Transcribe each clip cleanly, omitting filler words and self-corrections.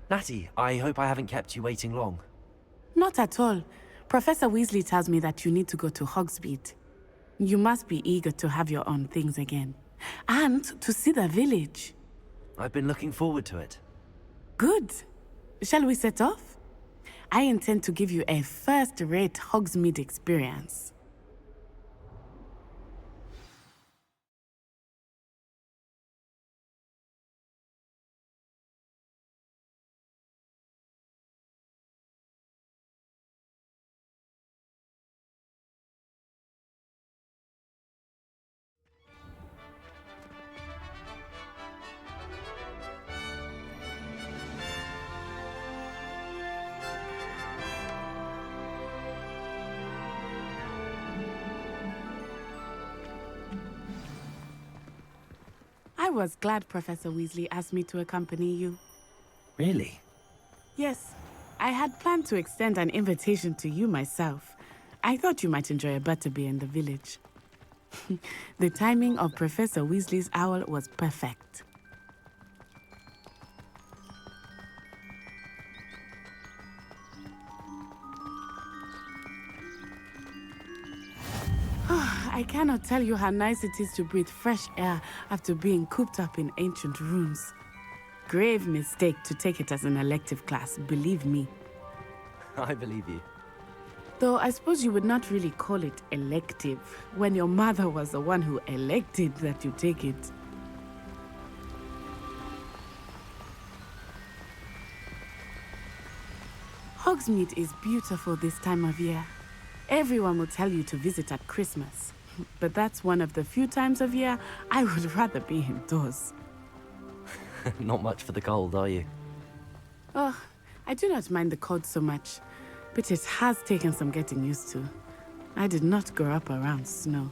Natty, I hope I haven't kept you waiting long. Not at all. Professor Weasley tells me that you need to go to Hogsmeade. You must be eager to have your own things again. And to see the village. I've been looking forward to it. Good. Shall we set off? I intend to give you a first-rate Hogsmeade experience. I was glad Professor Weasley asked me to accompany you. Really? Yes, I had planned to extend an invitation to you myself. I thought you might enjoy a butterbeer in the village. The timing of Professor Weasley's owl was perfect. I cannot tell you how nice it is to breathe fresh air after being cooped up in ancient rooms. Grave mistake to take it as an elective class, believe me. I believe you. Though I suppose you would not really call it elective when your mother was the one who elected that you take it. Hogsmeade is beautiful this time of year. Everyone will tell you to visit at Christmas. But that's one of the few times of year I would rather be indoors. Not much for the cold, are you? Oh, I do not mind the cold so much, but it has taken some getting used to. I did not grow up around snow.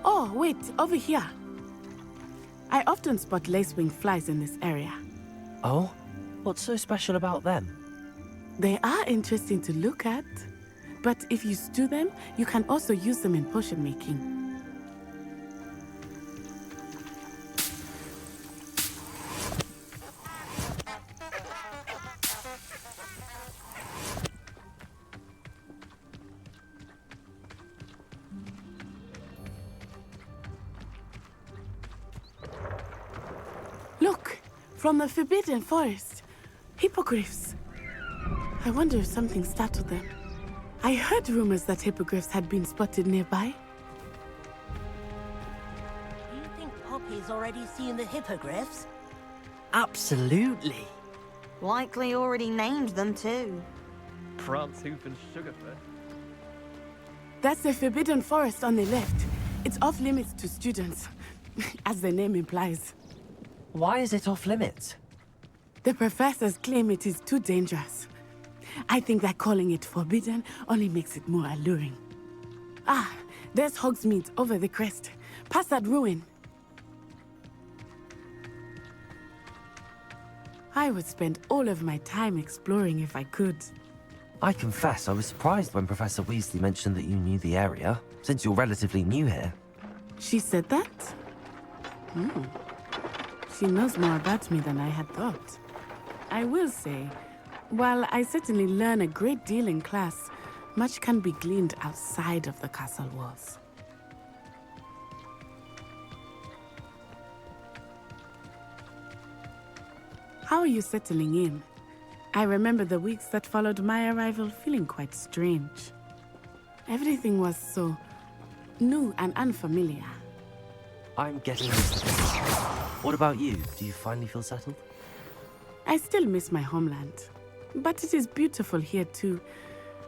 Oh, wait, over here. I often spot lacewing flies in this area. Oh? What's so special about them? They are interesting to look at, but if you stew them, you can also use them in potion making. Look, from the Forbidden Forest, hippogriffs. I wonder if something startled them. I heard rumors that hippogriffs had been spotted nearby. Do you think Poppy's already seen the hippogriffs? Absolutely. Likely already named them too. Prance Hoof and Sugarfoot. That's the Forbidden Forest on the left. It's off limits to students, as the name implies. Why is it off limits? The professors claim it is too dangerous. I think that calling it forbidden only makes it more alluring. Ah, there's Hogsmeade over the crest. Past that ruin. I would spend all of my time exploring if I could. I confess I was surprised when Professor Weasley mentioned that you knew the area, since you're relatively new here. She said that? She knows more about me than I had thought. I will say, while I certainly learn a great deal in class, much can be gleaned outside of the castle walls. How are you settling in? I remember the weeks that followed my arrival feeling quite strange. Everything was so new and unfamiliar. I'm getting used to this. What about you? Do you finally feel settled? I still miss my homeland, but it is beautiful here too.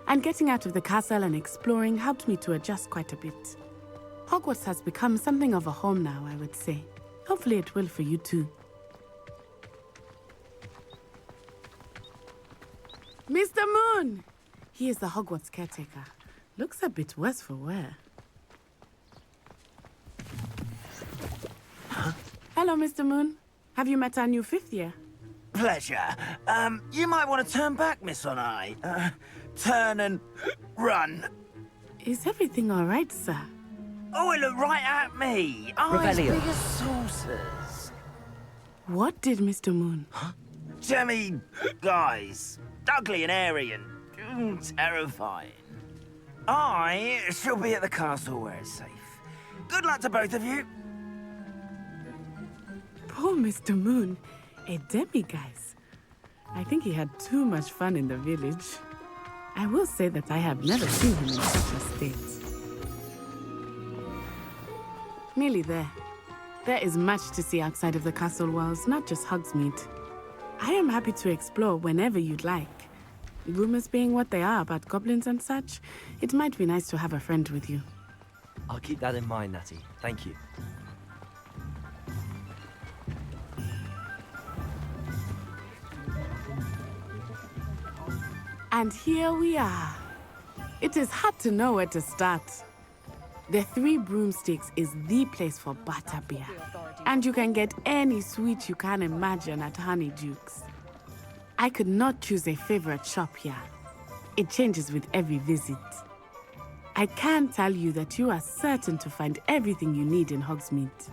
And getting out of the castle and exploring helped me to adjust quite a bit. Hogwarts has become something of a home now, I would say. Hopefully it will for you too. Mr. Moon! He is the Hogwarts caretaker. Looks a bit worse for wear. Huh? Hello, Mr. Moon. Have you met our new fifth year? Pleasure. You might want to turn back, Miss On-Eye. Turn and run. Is everything all right, sir? Oh, it looked right at me. Eyes Revelio. big as saucers. What did Mr. Moon? Jemmy, guys. Ugly and airy and terrifying. I shall be at the castle where it's safe. Good luck to both of you. Poor Mr. Moon. A demi-guise. I think he had too much fun in the village. I will say that I have never seen him in such a state. Nearly there. There is much to see outside of the castle walls, not just Hogsmeade. I am happy to explore whenever you'd like. Rumors being what they are about goblins and such, it might be nice to have a friend with you. I'll keep that in mind, Natty. Thank you. And here we are. It is hard to know where to start. The Three Broomsticks is the place for butterbeer. And you can get any sweet you can imagine at Honeydukes. I could not choose a favorite shop here. It changes with every visit. I can tell you that you are certain to find everything you need in Hogsmeade.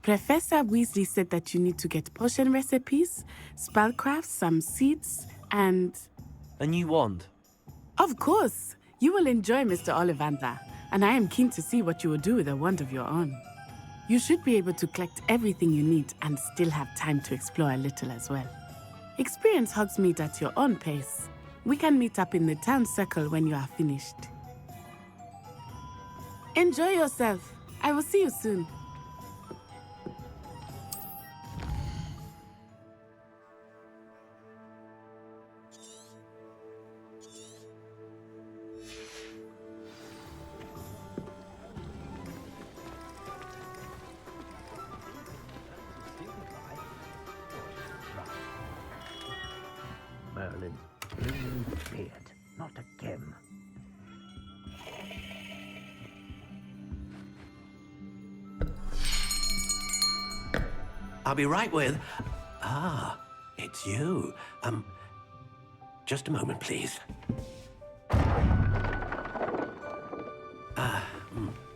Professor Weasley said that you need to get potion recipes, spellcrafts, some seeds, and... A new wand. Of course! You will enjoy Mr. Ollivander, and I am keen to see what you will do with a wand of your own. You should be able to collect everything you need and still have time to explore a little as well. Experience Hogsmeade at your own pace. We can meet up in the town circle when you are finished. Enjoy yourself. I will see you soon. Merlin, beard, not again. I'll be right with... it's you. Just a moment, please.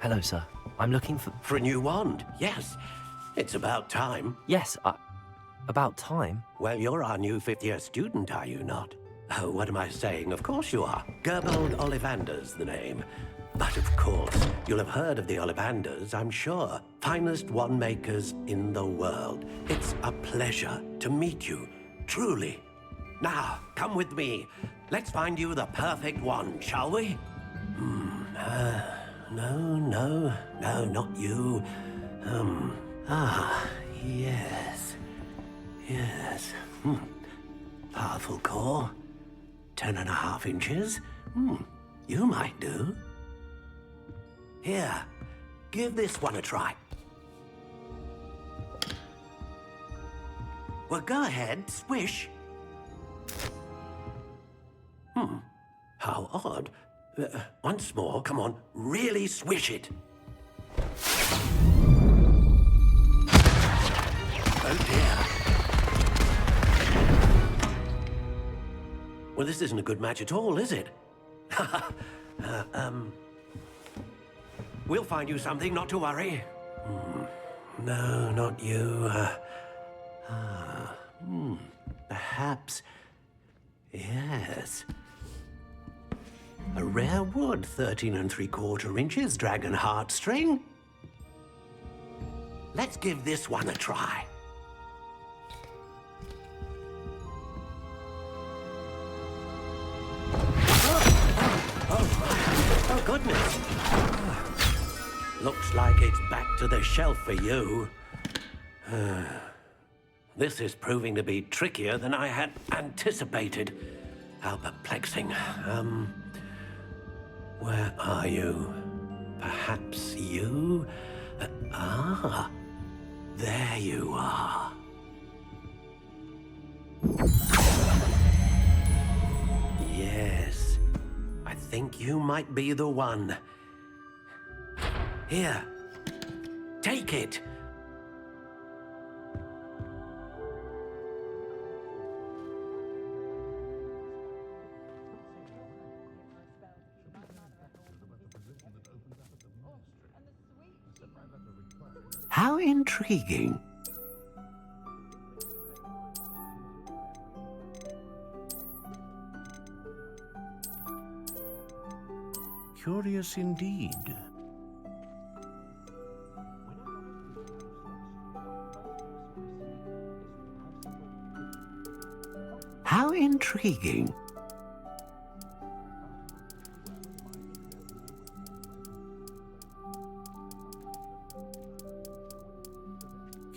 Hello, sir. I'm looking for... For a new wand, yes. It's about time. Yes, about time. Well, you're our new fifth-year student, are you not? Oh, what am I saying? Of course you are. Gerbold Ollivander's the name. But of course, you'll have heard of the Ollivanders, I'm sure. Finest wand makers in the world. It's a pleasure to meet you, truly. Now, come with me. Let's find you the perfect wand, shall we? No, not you. Yes. Powerful core. 10.5 inches. You might do. Here, give this one a try. Well, go ahead, swish. How odd. Once more, come on, really swish it. Oh dear. Well, this isn't a good match at all, is it? We'll find you something, not to worry. No, not you. Perhaps... Yes. A rare wood, 13 3/4 inches, dragon heartstring. Let's give this one a try. Oh, goodness. Looks like it's back to the shelf for you. This is proving to be trickier than I had anticipated. How perplexing. Where are you? Perhaps you? There you are. Yes, I think you might be the one. Here, take it. How intriguing. Curious indeed. How intriguing.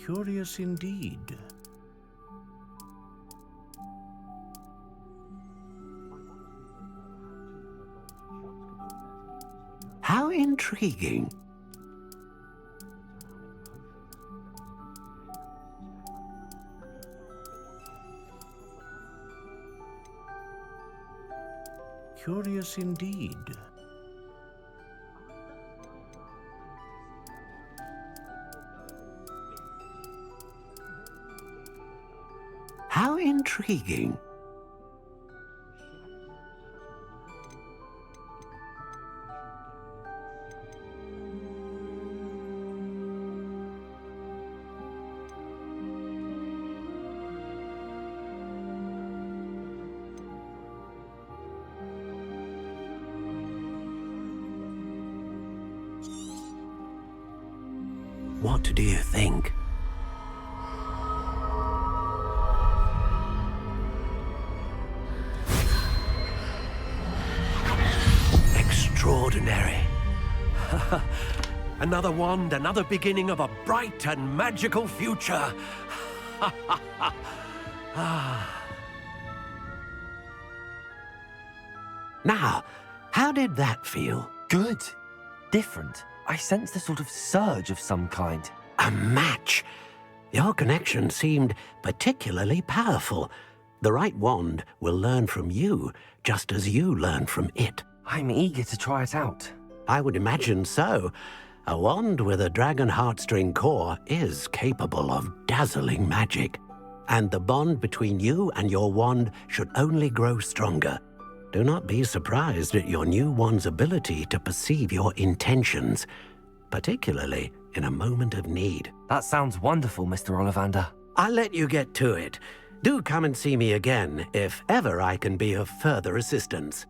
Curious indeed. How intriguing. Curious indeed. How intriguing. What do you think? Extraordinary. Another wand, another beginning of a bright and magical future. Now, how did that feel? Good. Different. I sensed a sort of surge of some kind. A match. Your connection seemed particularly powerful. The right wand will learn from you, just as you learn from it. I'm eager to try it out. I would imagine so. A wand with a dragon heartstring core is capable of dazzling magic. And the bond between you and your wand should only grow stronger. Do not be surprised at your new wand's ability to perceive your intentions, particularly in a moment of need. That sounds wonderful, Mr. Ollivander. I'll let you get to it. Do come and see me again if ever I can be of further assistance.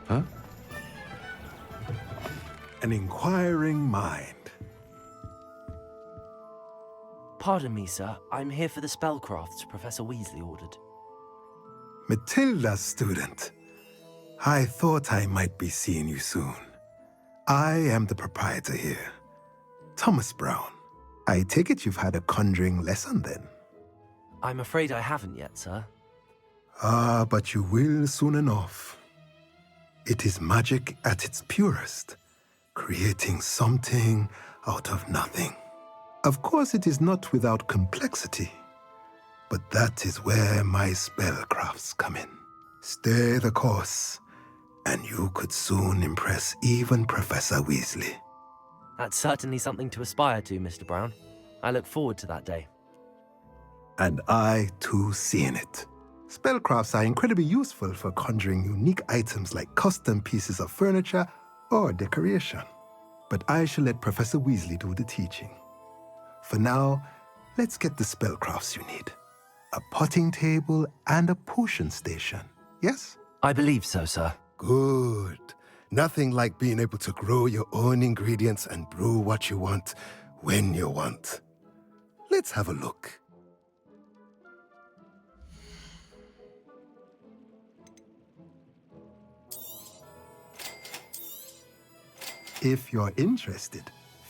Huh? An inquiring mind. Pardon me, sir. I'm here for the spellcrafts Professor Weasley ordered. Matilda's student. I thought I might be seeing you soon. I am the proprietor here, Thomas Brown. I take it you've had a conjuring lesson then? I'm afraid I haven't yet, sir. Ah, but you will soon enough. It is magic at its purest, creating something out of nothing. Of course, it is not without complexity, but that is where my spellcrafts come in. Stay the course, and you could soon impress even Professor Weasley. That's certainly something to aspire to, Mr. Brown. I look forward to that day. And I, too, seeing it. Spellcrafts are incredibly useful for conjuring unique items like custom pieces of furniture or decoration. But I shall let Professor Weasley do the teaching. For now, let's get the spellcrafts you need. A potting table and a potion station, yes? I believe so, sir. Good. Nothing like being able to grow your own ingredients and brew what you want when you want. Let's have a look. If you're interested,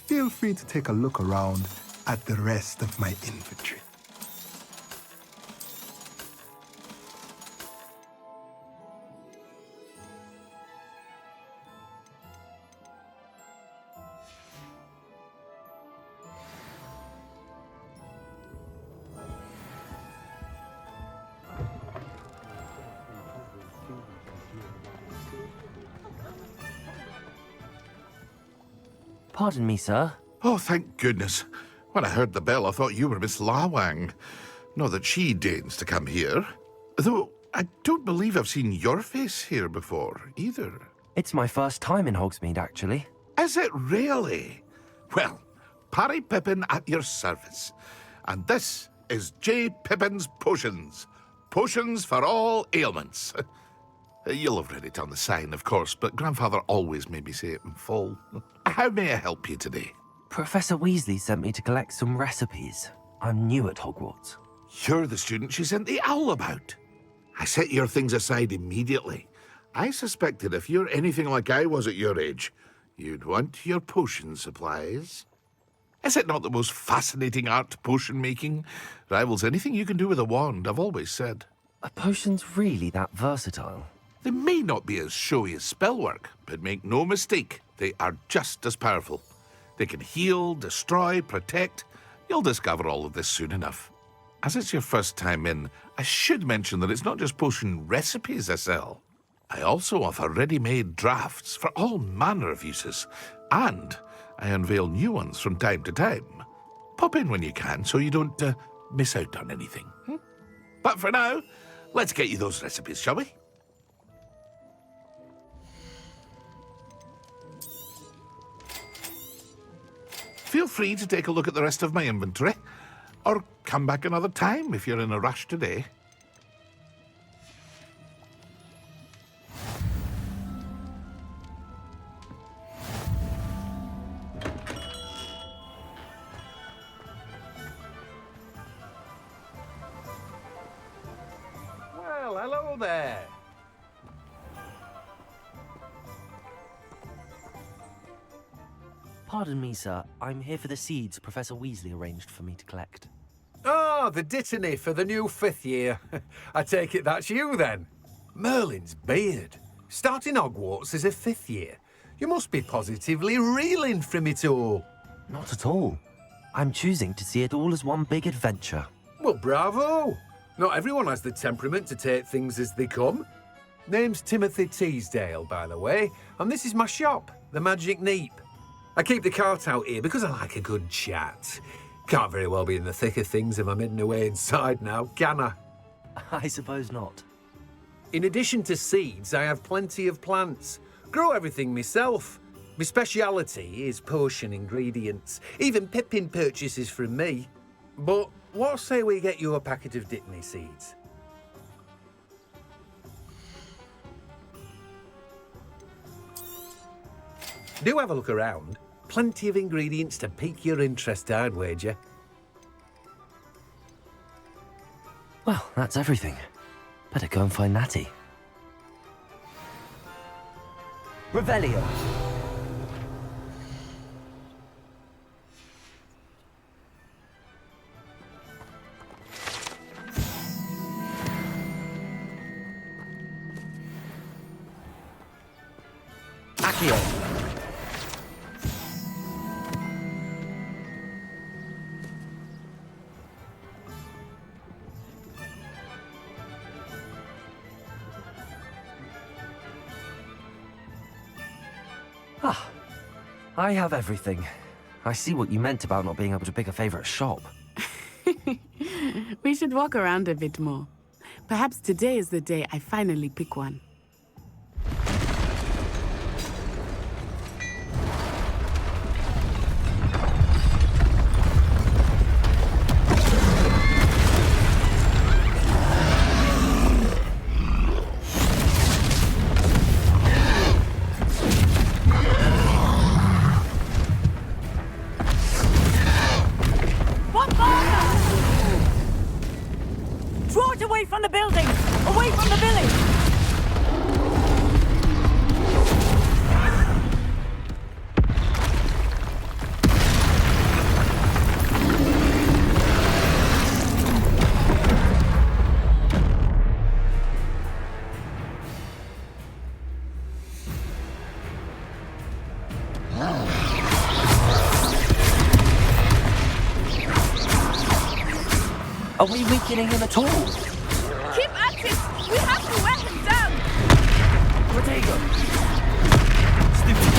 feel free to take a look around at the rest of my inventory. Pardon me, sir. Oh, thank goodness. When I heard the bell, I thought you were Miss Lawang. Not that she deigns to come here. Though I don't believe I've seen your face here before, either. It's my first time in Hogsmeade, actually. Is it really? Well, Parry Pippin at your service. And this is J. Pippin's Potions. Potions for all ailments. You'll have read it on the sign, of course, but Grandfather always made me say it in full. How may I help you today? Professor Weasley sent me to collect some recipes. I'm new at Hogwarts. You're the student she sent the owl about. I set your things aside immediately. I suspected if you're anything like I was at your age, you'd want your potion supplies. Is it not the most fascinating art, potion making? Rivals anything you can do with a wand, I've always said. Are potions really that versatile? They may not be as showy as spellwork, but make no mistake, they are just as powerful. They can heal, destroy, protect. You'll discover all of this soon enough. As it's your first time in, I should mention that it's not just potion recipes I sell. I also offer ready-made drafts for all manner of uses, and I unveil new ones from time to time. Pop in when you can so you don't miss out on anything. But for now, let's get you those recipes, shall we? Feel free to take a look at the rest of my inventory, or come back another time if you're in a rush today. Well, hello there. Pardon me, sir. I'm here for the seeds Professor Weasley arranged for me to collect. Oh, the dittany for the new 5th year. I take it that's you, then. Merlin's beard. Starting Hogwarts as a 5th year. You must be positively reeling from it all. Not at all. I'm choosing to see it all as one big adventure. Well, bravo. Not everyone has the temperament to take things as they come. Name's Timothy Teasdale, by the way, and this is my shop, the Magic Neep. I keep the cart out here because I like a good chat. Can't very well be in the thick of things if I'm hidden away inside now, can I? I suppose not. In addition to seeds, I have plenty of plants. Grow everything myself. My speciality is potion ingredients. Even Pippin purchases from me. But what say we get you a packet of Dittany seeds? Do have a look around. Plenty of ingredients to pique your interest, I'd wager. Well, that's everything. Better go and find Natty. Revelio. Accio. Ah, I have everything. I see what you meant about not being able to pick a favorite shop. We should walk around a bit more. Perhaps today is the day I finally pick one. Away from the building! Away from the village! Are we weakening him at all? Keep at it! We have to wear him down! Protego! Stupid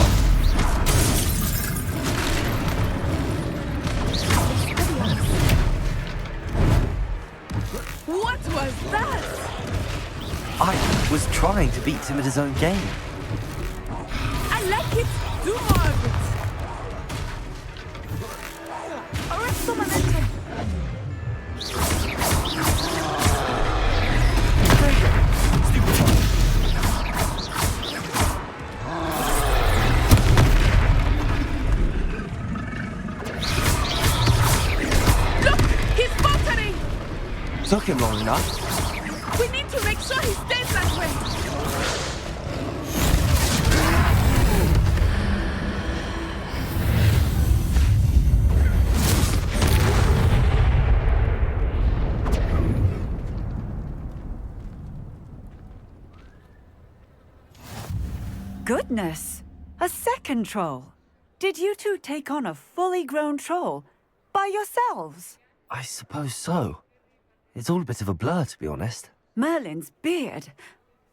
trying to beat him at his own game. I like it. Do more of it. Arresto momentum. Look, he's faltering. Took him long enough. We need to make sure he stays that way. Goodness! A second troll! Did you two take on a fully grown troll by yourselves? I suppose so. It's all a bit of a blur, to be honest. Merlin's beard.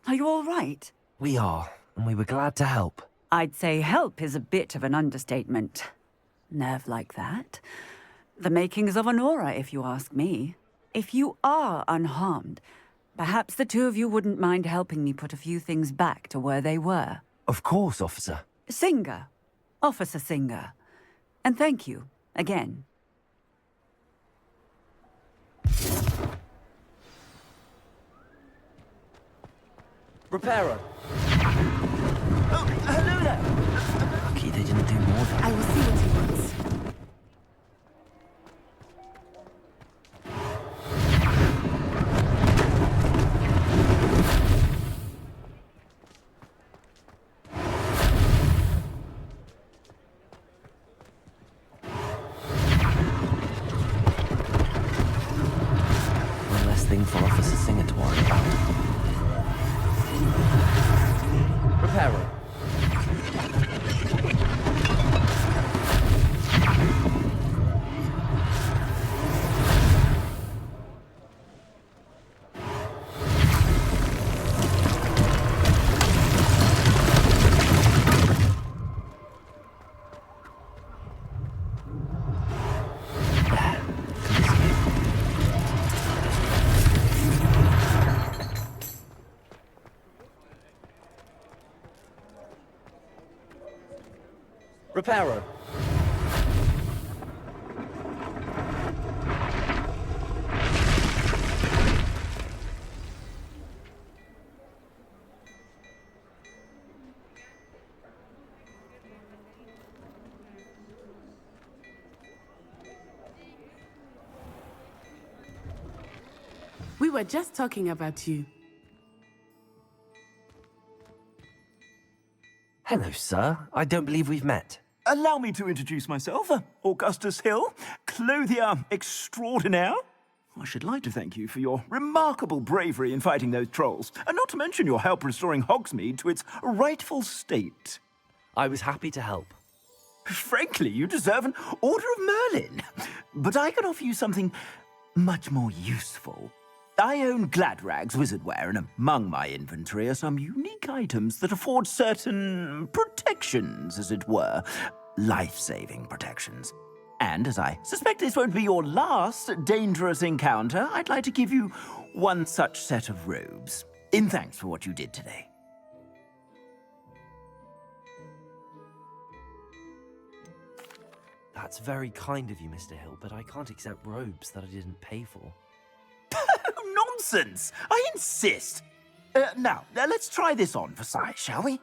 Are you all right? We are, and we were glad to help. I'd say help is a bit of an understatement. Nerve like that. The makings of an aura, if you ask me. If you are unharmed, perhaps the two of you wouldn't mind helping me put a few things back to where they were. Of course, officer. Singer. Officer Singer. And thank you, again. Repairer. Oh, hello there. Lucky they didn't do more than I will see what he wants. one less thing for Officer Singer to worry about. Repairer. Repairer. We were just talking about you. Hello, sir. I don't believe we've met. Allow me to introduce myself, Augustus Hill, clothier extraordinaire. I should like to thank you for your remarkable bravery in fighting those trolls, and not to mention your help restoring Hogsmeade to its rightful state. I was happy to help. Frankly, you deserve an Order of Merlin. But I can offer you something much more useful. I own Gladrag's wizardware, and among my inventory are some unique items that afford certain protections, as it were. Life-saving protections. And as I suspect this won't be your last dangerous encounter, I'd like to give you one such set of robes, in thanks for what you did today. That's very kind of you, Mr. Hill, but I can't accept robes that I didn't pay for. Nonsense! I insist! Now, let's try this on for size, shall we?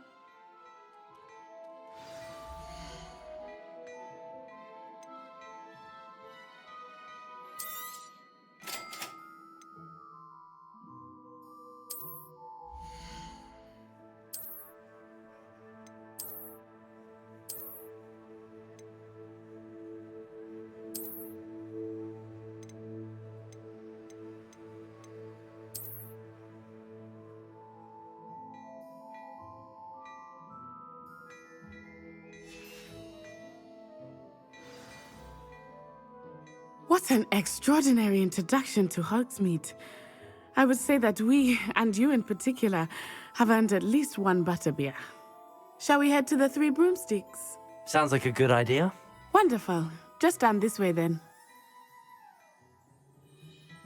What an extraordinary introduction to Hogsmeade. I would say that we, and you in particular, have earned at least one butterbeer. Shall we head to the Three Broomsticks? Sounds like a good idea. Wonderful. Just down this way then.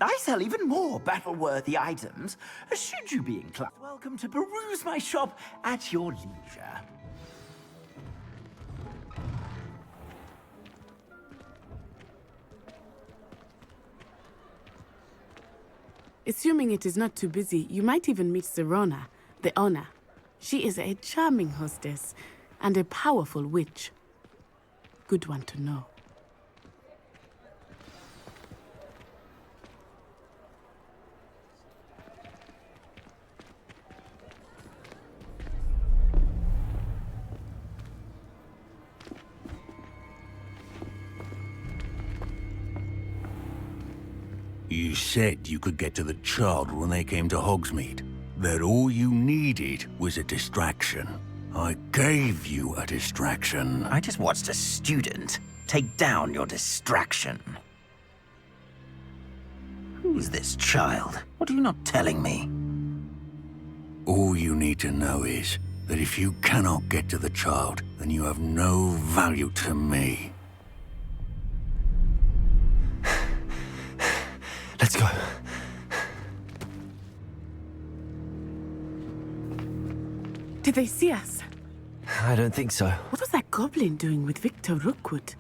I sell even more battle-worthy items. Should you be inclined, welcome to peruse my shop at your leisure. Assuming it is not too busy, you might even meet Sirona, the owner. She is a charming hostess and a powerful witch. Good one to know. You said you could get to the child when they came to Hogsmeade. That all you needed was a distraction. I gave you a distraction. I just watched a student take down your distraction. Who's this child? What are you not telling me? All you need to know is that if you cannot get to the child, then you have no value to me. Let's go. Did they see us? I don't think so. What was that goblin doing with Victor Rookwood?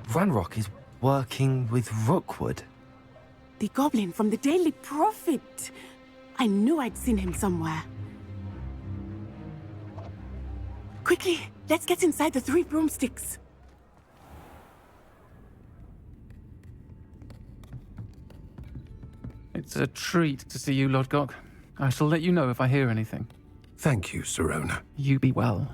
Ranrock is working with Rookwood. The goblin from the Daily Prophet. I knew I'd seen him somewhere. Quickly, let's get inside the 3 broomsticks. It's a treat to see you, Lodgok. I shall let you know if I hear anything. Thank you, Sirona. You be well.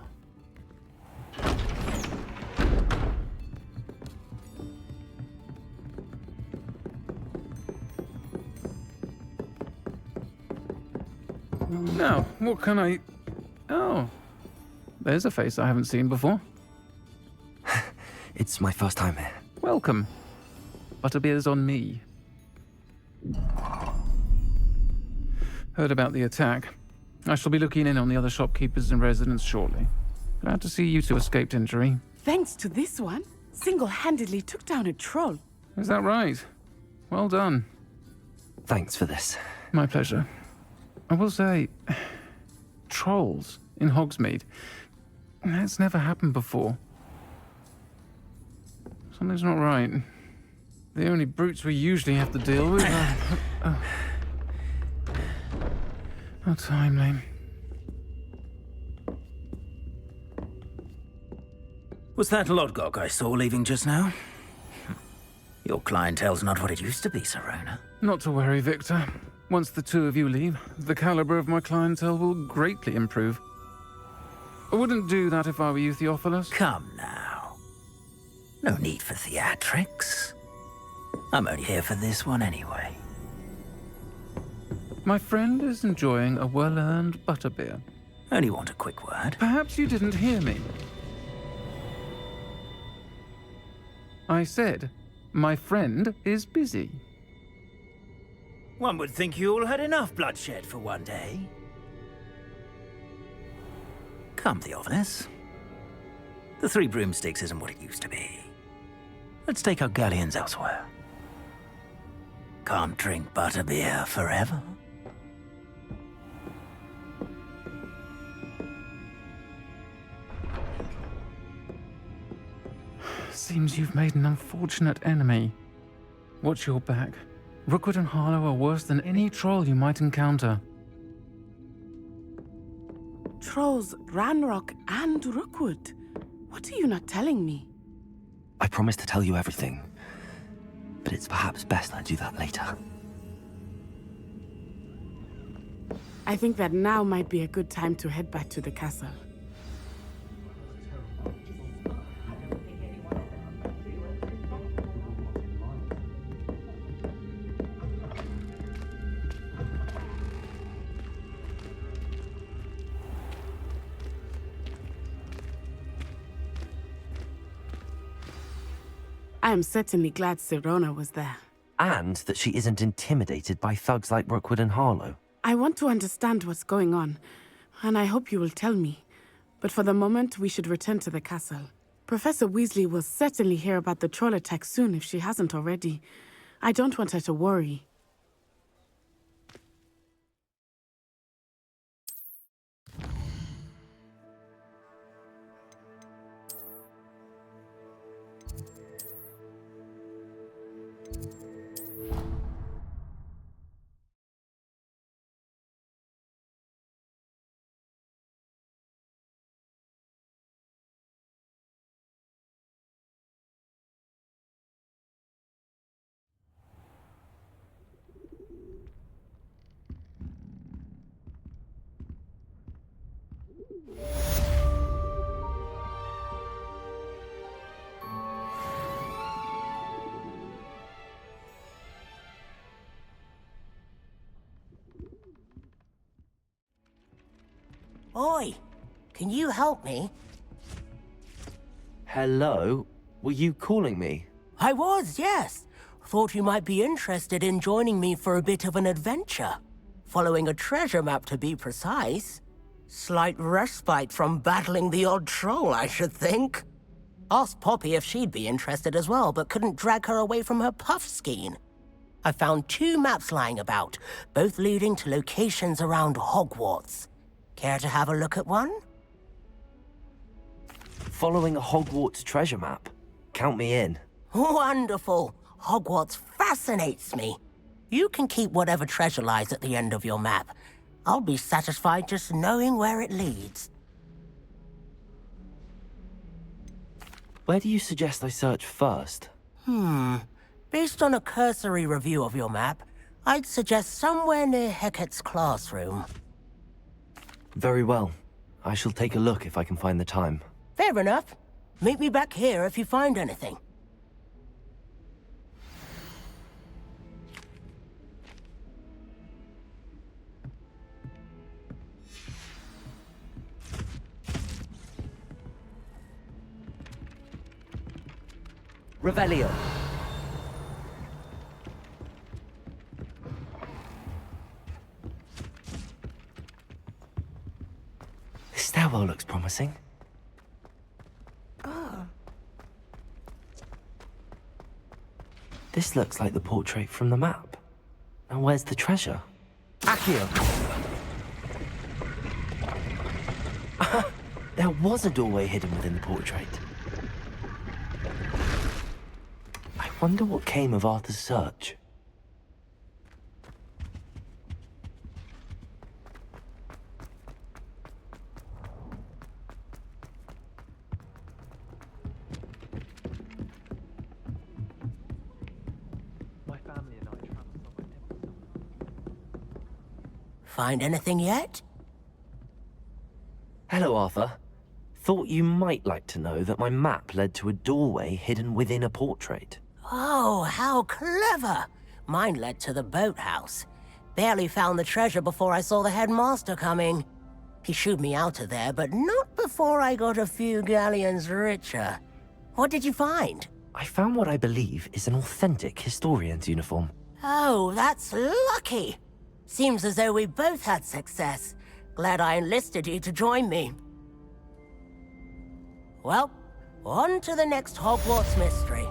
Now, what can I... Oh. There's a face I haven't seen before. It's my first time here. Welcome. Butterbeer's on me. Heard about the attack. I shall be looking in on the other shopkeepers and residents shortly. Glad to see you two escaped injury. Thanks to this one, single-handedly took down a troll. Is that right? Well done. Thanks for this. My pleasure. I will say, trolls in Hogsmeade. That's never happened before. Something's not right. The only brutes we usually have to deal with are... How timely. Was that Lodgok I saw leaving just now? Your clientele's not what it used to be, Sirona. Not to worry, Victor. Once the two of you leave, the caliber of my clientele will greatly improve. I wouldn't do that if I were you, Theophilus. Come now. No need for theatrics. I'm only here for this one anyway. My friend is enjoying a well-earned butterbeer. Only want a quick word. Perhaps you didn't hear me. I said, my friend is busy. One would think you all had enough bloodshed for one day. Come, Theophilus. The 3 broomsticks isn't what it used to be. Let's take our galleons elsewhere. Can't drink butterbeer forever. Seems you've made an unfortunate enemy. Watch your back. Rookwood and Harlow are worse than any troll you might encounter. Trolls, Ranrock, and Rookwood. What are you not telling me? I promise to tell you everything, but it's perhaps best I do that later. I think that now might be a good time to head back to the castle. I am certainly glad Sirona was there. And that she isn't intimidated by thugs like Rookwood and Harlow. I want to understand what's going on, and I hope you will tell me. But for the moment, we should return to the castle. Professor Weasley will certainly hear about the troll attack soon if she hasn't already. I don't want her to worry. Oi, can you help me? Hello? Were you calling me? I was, yes. Thought you might be interested in joining me for a bit of an adventure. Following a treasure map, to be precise. Slight respite from battling the odd troll, I should think. Asked Poppy if she'd be interested as well, but couldn't drag her away from her puff skein. I found 2 maps lying about, both leading to locations around Hogwarts. Care to have a look at one? Following a Hogwarts treasure map? Count me in. Wonderful. Hogwarts fascinates me. You can keep whatever treasure lies at the end of your map. I'll be satisfied just knowing where it leads. Where do you suggest I search first? Based on a cursory review of your map, I'd suggest somewhere near Hecat's classroom. Very well. I shall take a look if I can find the time. Fair enough. Meet me back here if you find anything. Revelio. This stairwell looks promising. This looks like the portrait from the map. Now where's the treasure? Accio! There was a doorway hidden within the portrait. I wonder what came of Arthur's search. Find anything yet? Hello, Arthur. Thought you might like to know that my map led to a doorway hidden within a portrait. Oh, how clever! Mine led to the boathouse. Barely found the treasure before I saw the headmaster coming. He shooed me out of there, but not before I got a few galleons richer. What did you find? I found what I believe is an authentic historian's uniform. Oh, that's lucky. Seems as though we both had success. Glad I enlisted you to join me. Well, on to the next Hogwarts mystery.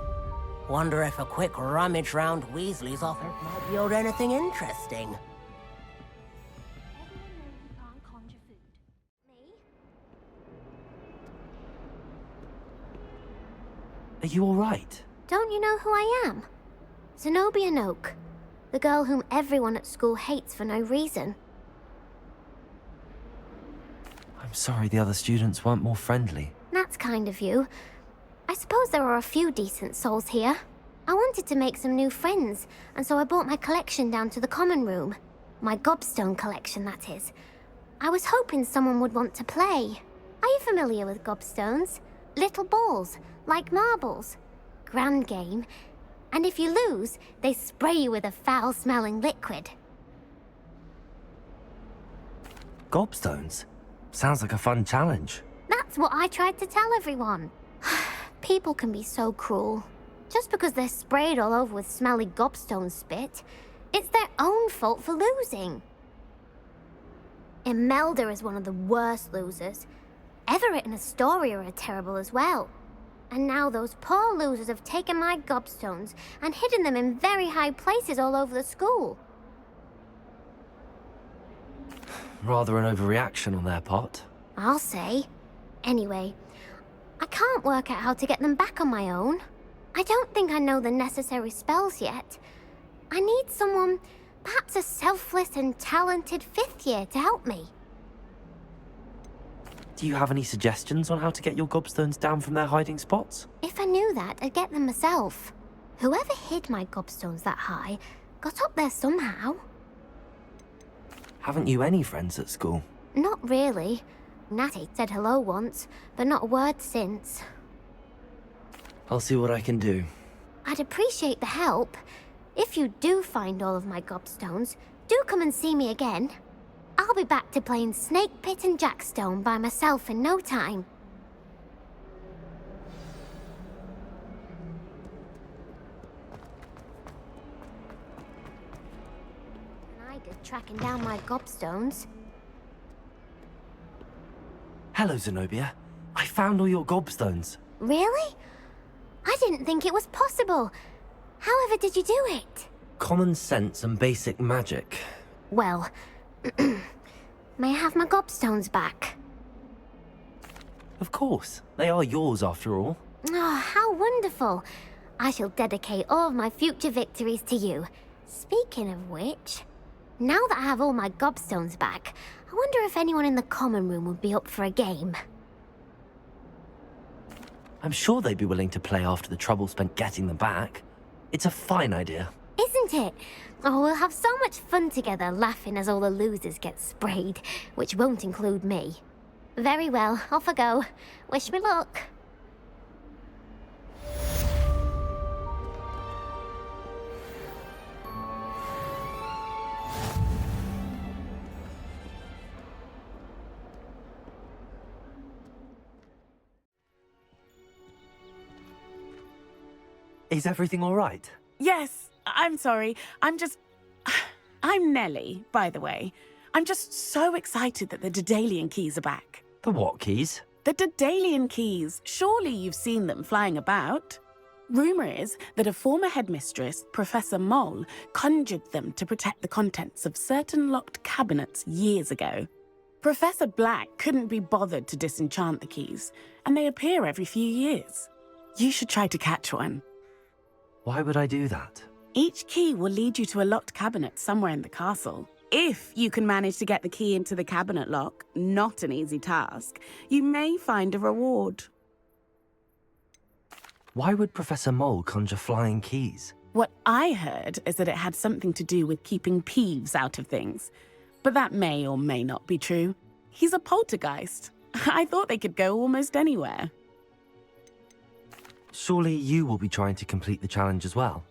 Wonder if a quick rummage round Weasley's office might yield anything interesting. Are you all right? Don't you know who I am? Zenobia Noak, the girl whom everyone at school hates for no reason. I'm sorry the other students weren't more friendly. That's kind of you. I suppose there are a few decent souls here. I wanted to make some new friends, and so I brought my collection down to the common room. My gobstone collection, that is. I was hoping someone would want to play. Are you familiar with gobstones? Little balls, like marbles. Grand game. And if you lose, they spray you with a foul-smelling liquid. Gobstones? Sounds like a fun challenge. That's what I tried to tell everyone. People can be so cruel. Just because they're sprayed all over with smelly gobstone spit, it's their own fault for losing. Imelda is one of the worst losers. Everett and Astoria are terrible as well. And now those poor losers have taken my gobstones and hidden them in very high places all over the school. Rather an overreaction on their part. I'll say. Anyway, I can't work out how to get them back on my own. I don't think I know the necessary spells yet. I need someone, perhaps a selfless and talented 5th year to help me. Do you have any suggestions on how to get your gobstones down from their hiding spots? If I knew that, I'd get them myself. Whoever hid my gobstones that high got up there somehow. Haven't you any friends at school? Not really. Natty said hello once, but not a word since. I'll see what I can do. I'd appreciate the help. If you do find all of my gobstones, do come and see me again. I'll be back to playing Snake Pit and Jackstone by myself in no time. And I did tracking down my gobstones. Hello, Zenobia. I found all your gobstones. Really? I didn't think it was possible. However did you do it? Common sense and basic magic. Well, may I have my gobstones back? Of course. They are yours, after all. Oh, how wonderful. I shall dedicate all of my future victories to you. Speaking of which, now that I have all my gobstones back, I wonder if anyone in the common room would be up for a game. I'm sure they'd be willing to play after the trouble spent getting them back. It's a fine idea. Isn't it? Oh, we'll have so much fun together laughing as all the losers get sprayed, which won't include me. Very well, off I go. Wish me luck. Is everything all right? Yes, I'm sorry. I'm Nellie, by the way. I'm just so excited that the Daedalian keys are back. The what keys? The Daedalian keys. Surely you've seen them flying about. Rumour is that a former headmistress, Professor Mole, conjured them to protect the contents of certain locked cabinets years ago. Professor Black couldn't be bothered to disenchant the keys, and they appear every few years. You should try to catch one. Why would I do that? Each key will lead you to a locked cabinet somewhere in the castle. If you can manage to get the key into the cabinet lock, not an easy task, you may find a reward. Why would Professor Mole conjure flying keys? What I heard is that it had something to do with keeping Peeves out of things. But that may or may not be true. He's a poltergeist. I thought they could go almost anywhere. Surely you will be trying to complete the challenge as well.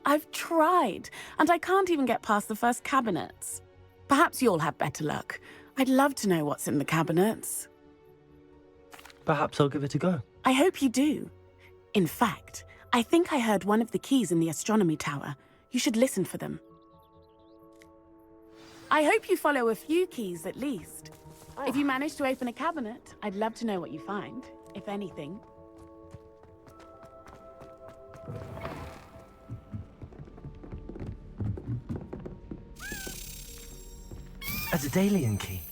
I've tried, and I can't even get past the first cabinets. Perhaps you'll have better luck. I'd love to know what's in the cabinets. Perhaps I'll give it a go. I hope you do. In fact, I think I heard one of the keys in the astronomy tower. You should listen for them. I hope you follow a few keys at least. If you manage to open a cabinet, I'd love to know what you find, if anything. A Daedalian key.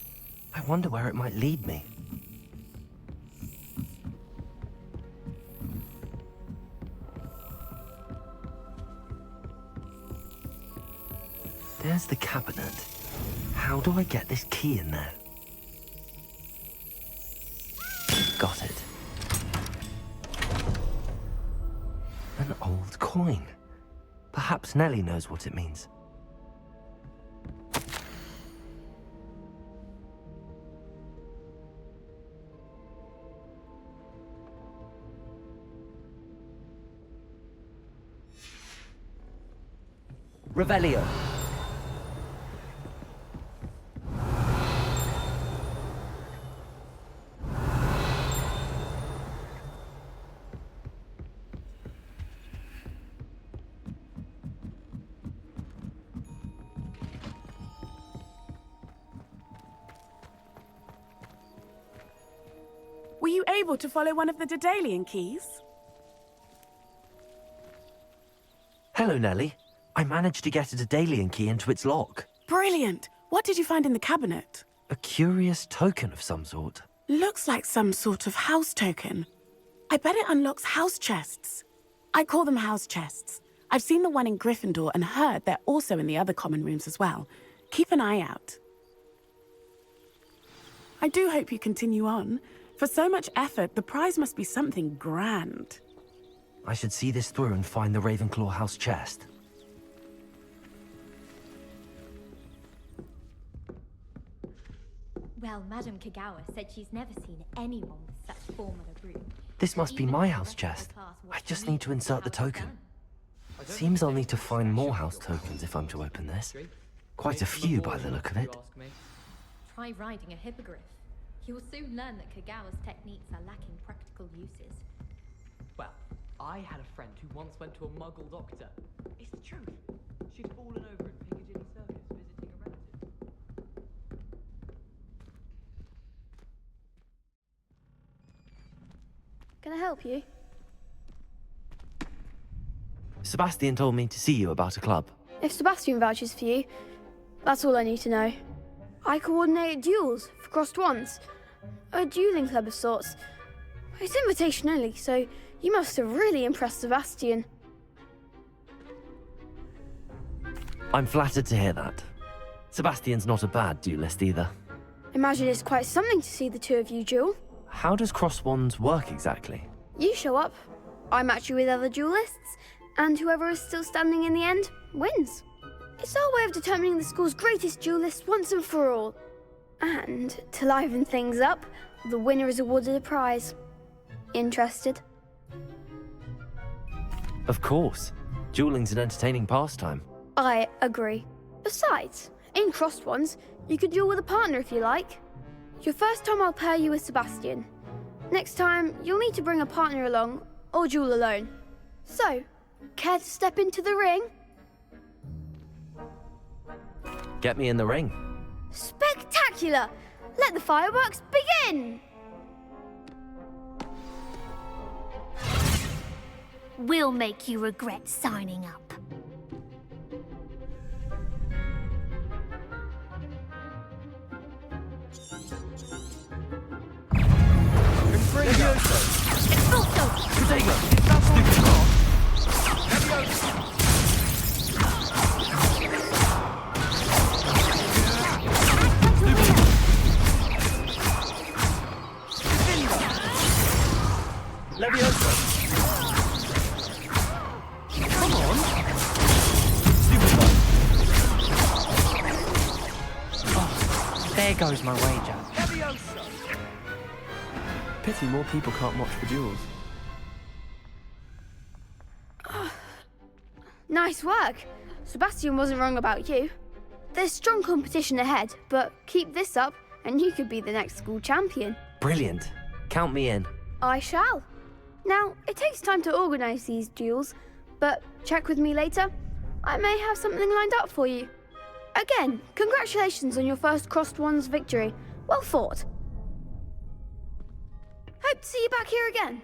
I wonder where it might lead me. There's the cabinet. How do I get this key in there? Got it. An old coin. Perhaps Nellie knows what it means. Revelio. Were you able to follow one of the Daedalian keys? Hello, Nellie. I managed to get a Daedalian key into its lock. Brilliant! What did you find in the cabinet? A curious token of some sort. Looks like some sort of house token. I bet it unlocks house chests. I call them house chests. I've seen the one in Gryffindor and heard they're also in the other common rooms as well. Keep an eye out. I do hope you continue on. For so much effort, the prize must be something grand. I should see this through and find the Ravenclaw house chest. Well, Madame Kagawa said she's never seen anyone with such formal a broom. This must be my house chest. I just need to insert the token. Seems I'll need to find more house tokens if I'm to open this. Quite a few by the look of it. try riding a hippogriff. You'll soon learn that Kagawa's techniques are lacking practical uses. Well, I had a friend who once went to a muggle doctor. It's the truth. She'd fallen over in Piccadilly Circus visiting a relative. Can I help you? Sebastian told me to see you about a club. If Sebastian vouches for you, that's all I need to know. I coordinate duels for crossed wands. A dueling club of sorts. It's invitation only, so you must have really impressed Sebastian. I'm flattered to hear that. Sebastian's not a bad duelist either. Imagine it's quite something to see the two of you duel. How does cross wands work exactly? You show up, I match you with other duelists, and whoever is still standing in the end wins. It's our way of determining the school's greatest duelist once and for all. And to liven things up, the winner is awarded a prize. Interested? Of course. Dueling's an entertaining pastime. I agree. Besides, in crossed ones, you could duel with a partner if you like. Your first time I'll pair you with Sebastian. Next time, you'll need to bring a partner along, or duel alone. So, care to step into the ring? Get me in the ring. Spectacular! Let the fireworks begin! We'll make you regret signing up. Come on! Oh, there goes my wager. Pity more people can't watch the duels. Nice work. Sebastian wasn't wrong about you. There's strong competition ahead, but keep this up and you could be the next school champion. Brilliant. Count me in. I shall. Now, it takes time to organise these duels, but check with me later. I may have something lined up for you. Again, congratulations on your first crossed wands victory. Well fought. Hope to see you back here again.